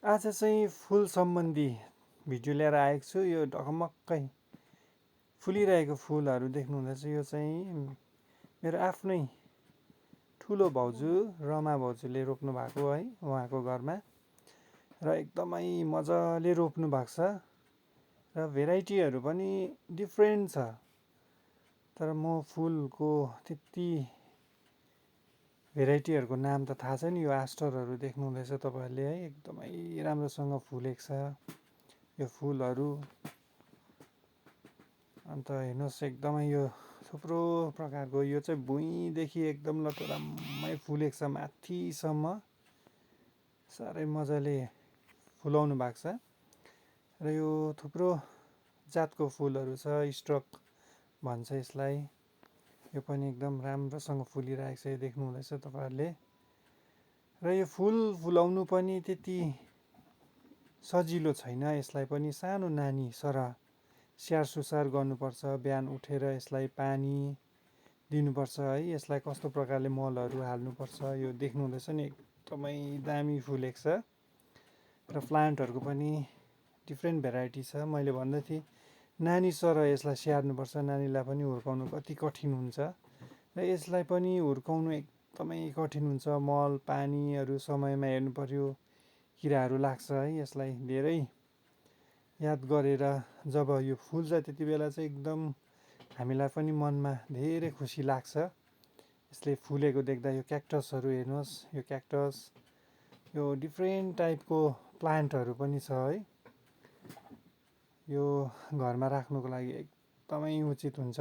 आज चाहिँ फुल सम्बन्धी भिडियो लिएर आएको छु। यो ढकमक्कै फुलिरहेको फुलहरू देख्नुहुँदैछ। यो चाहिँ मेरो आफ्नै ठुलो भाउजू रमा भाउजूले रोप्नु भएको है, उहाँको घरमा, र एकदमै मजाले रोप्नु भएको छ र भेराइटीहरू पनि डिफ्रेन्ट छ। तर म फुलको त्यति भेराइटीहरूको नाम त थाहा छैन। यो आस्टरहरू देख्नुहुँदैछ तपाईँहरूले है, एकदमै राम्रोसँग फुलेको छ यो फुलहरू। अन्त हेर्नुहोस्, एकदमै यो थुप्रो प्रकारको, यो चाहिँ भुइँदेखि एकदम लटोराम्मै फुलेको छ माथिसम्म, साह्रै मजाले फुलाउनु भएको छ। र यो थुप्रो जातको फुलहरू छ, स्टक भन्छ यसलाई। यो पनि एकदम राम्रोसँग फुलिरहेको छ, यो देख्नुहुँदैछ तपाईँहरूले। र यो फुल फुलाउनु पनि त्यति सजिलो छैन। यसलाई पनि सानो नानी सरह स्याहार सुसार गर्नुपर्छ। बिहान उठेर यसलाई पानी दिनुपर्छ है, यसलाई कस्तो प्रकारले मलहरू हाल्नुपर्छ, यो देख्नुहुँदैछ नि, एकदमै दामी फुलेको छ। र प्लान्टहरूको पनि डिफ्रेन्ट भेराइटी छ। मैले भन्दै थिएँ नानी सरह यसलाई स्याहार्नुपर्छ, नानीलाई पनि हुर्काउनु कति कठिन हुन्छ, र यसलाई पनि हुर्काउनु एकदमै कठिन हुन्छ। मल पानीहरू समयमा हेर्नु पर्यो, किराहरू लाग्छ है। यसलाई धेरै याद गरेर जब यो फुल्छ त्यति बेला चाहिँ एकदम हामीलाई पनि मनमा धेरै खुसी लाग्छ यसले फुलेको देख्दा। यो क्याक्टसहरू हेर्नुहोस्, यो क्याक्टस, यो डिफ्रेन्ट टाइपको प्लान्टहरू पनि छ है। यो घरमा राख्नुको लागि एकदमै उचित हुन्छ।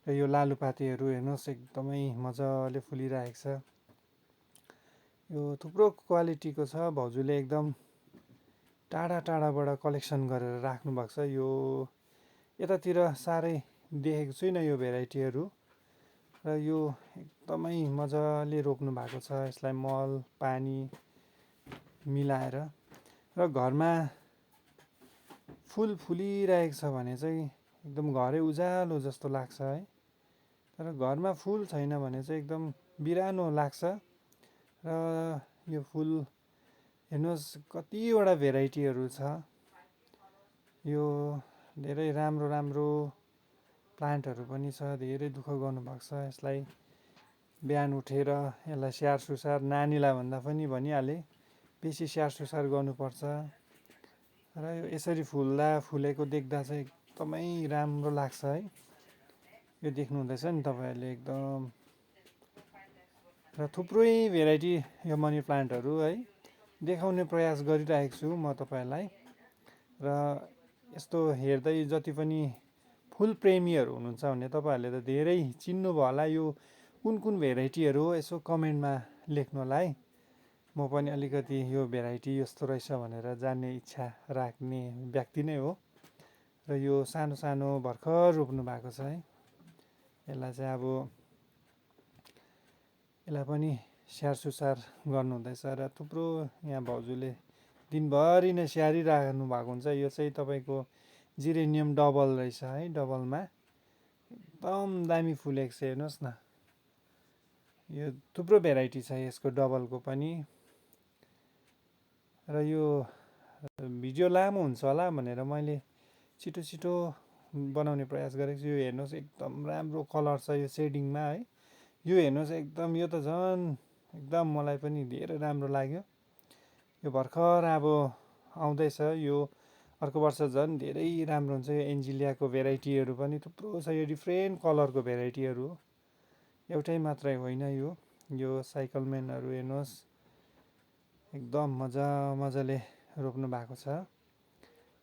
र यो लालुपातेहरू हेर्नुहोस्, एकदमै मजाले फुलिरहेको छ। यो थुप्रो क्वालिटीको छ। भाउजूले एकदम टाढा टाढाबाट कलेक्सन गरेर राख्नु भएको छ। यो यतातिर साह्रै देखेको छुइनँ यो भेराइटीहरू। र यो एकदमै मजाले रोप्नु भएको छ, यसलाई मल पानी मिलाएर। र घरमा फुल फुलिरहेको छ भने चाहिँ एकदम घरै उज्यालो जस्तो लाग्छ है। तर घरमा फुल छैन भने चाहिँ एकदम बिरानो लाग्छ। र यो फुल हेर्नुहोस्, कतिवटा भेराइटीहरू छ। यो धेरै राम्रो राम्रो प्लान्टहरू पनि छ। धेरै दुःख गर्नुभएको छ यसलाई बिहान उठेर यसलाई स्याहार सुसार, नानीलाई भन्दा पनि भनिहालेँ, बेसी स्याहार सुसार गर्नुपर्छ। र यो यसरी फुलेको देख्दा चाहिँ एकदमै राम्रो लाग्छ है। यो देख्नुहुँदैछ नि तपाईँहरूले एकदम। र थुप्रै भेराइटी यो मनी प्लान्टहरू है देखाउने प्रयास गरिरहेको छु म तपाईँहरूलाई। र यस्तो हेर्दै जति पनि फुल प्रेमीहरू हुनुहुन्छ भने तपाईँहरूले त धेरै चिन्नुभयो होला यो कुन कुन भेराइटीहरू हो। यसो कमेन्टमा लेख्नु होला है। म पनि अलिकति यो भेराइटी यस्तो रहेछ भनेर जान्ने इच्छा राख्ने व्यक्ति नै हो। र यो सानो सानो भर्खर रोप्नु भएको छ है। यसलाई चाहिँ अब यसलाई पनि स्याहार सुसार गर्नुहुँदैछ। र थुप्रो यहाँ भाउजूले दिनभरि नै स्याहारिराख्नु भएको हुन्छ। यो चाहिँ तपाईँको जिरेनियम डबल रहेछ है, डबलमा एकदम दामी फुलेको छ। हेर्नुहोस् न, यो थुप्रो भेराइटी छ यसको डबलको पनि। र यो भिडियो लामो हुन्छ होला भनेर मैले छिटो छिटो बनाउने प्रयास गरेको छु। यो हेर्नुहोस्, एकदम राम्रो कलर छ यो सेडिङमा है। यो हेर्नुहोस् एकदम, यो त झन् एकदम मलाई पनि धेरै राम्रो लाग्यो। यो भर्खर अब आउँदैछ, यो अर्को वर्ष झन् धेरै राम्रो हुन्छ। यो एन्जिलियाको भेराइटीहरू पनि थुप्रो छ। यो डिफ्रेन्ट कलरको भेराइटीहरू हो, एउटै मात्रै होइन। यो साइकलमेनहरू हेर्नुहोस्, एकदम मजाले रोप्नु भएको छ।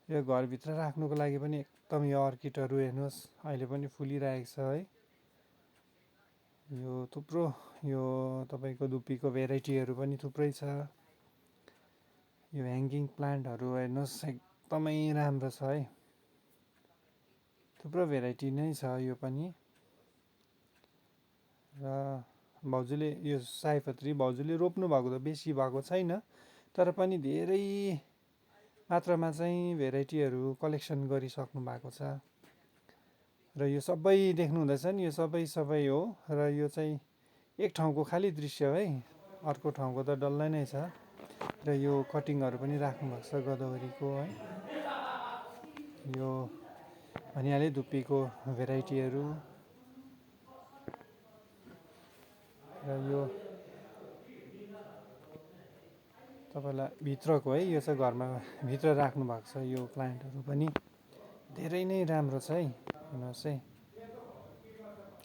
यो घरभित्र राख्नुको लागि पनि एकदम, यो अर्किडहरू हेर्नुहोस् अहिले पनि फुलिरहेको छ है। यो थुप्रो, यो तपाईँको धुप्पीको भेराइटीहरू पनि थुप्रै छ। यो ह्याङ्गिङ प्लान्टहरू हेर्नुहोस्, एकदमै राम्रो छ है। थुप्रो भेराइटी नै छ यो पनि। र भाउजूले यो सयपत्री भाउजूले रोप्नु भएको त बेसी भएको छैन, तर पनि धेरै मात्रामा चाहिँ भेराइटीहरू कलेक्सन गरिसक्नु भएको छ। र यो सबै देख्नुहुँदैछ नि, यो सबै हो। र यो चाहिँ एक ठाउँको खालि दृश्य है, अर्को ठाउँको त डल्लै नै छ। र यो कटिङहरू पनि राख्नुभएको छ गदावरीको है। यो भनिहालेँ धुप्पीको भेराइटीहरू र यो तपाईँलाई भित्रको है, यो चाहिँ घरमा भित्र राख्नु भएको छ। यो प्लान्टहरू पनि धेरै नै राम्रो छ है। हेर्नुहोस् है,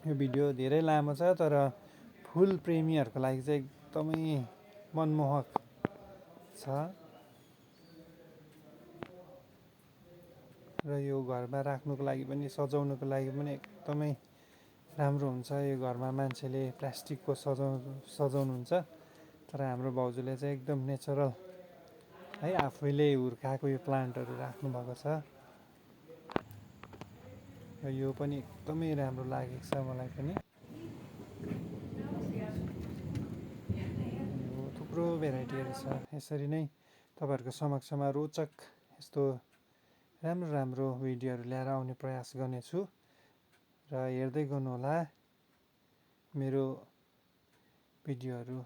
यो भिडियो धेरै लामो छ तर फुल प्रेमीहरूको लागि चाहिँ एकदमै मनमोहक छ र यो घरमा राख्नुको लागि पनि सजाउनुको लागि पनि एकदमै राम्रो हुन्छ। यो घरमा मान्छेले प्लास्टिकको सजाउनुहुन्छ तर हाम्रो भाउजूले चाहिँ एकदम नेचरल है, आफैले हुर्काएको यो प्लान्टहरू राख्नुभएको छ र यो पनि एकदमै राम्रो लागेको छ मलाई पनि। यो थुप्रो भेराइटीहरू छ। यसरी नै तपाईँहरूको समक्षमा रोचक यस्तो राम्रो राम्रो भिडियोहरू ल्याएर आउने प्रयास गर्नेछु र हेर्दै गर्नुहोला मेरो भिडियोहरू।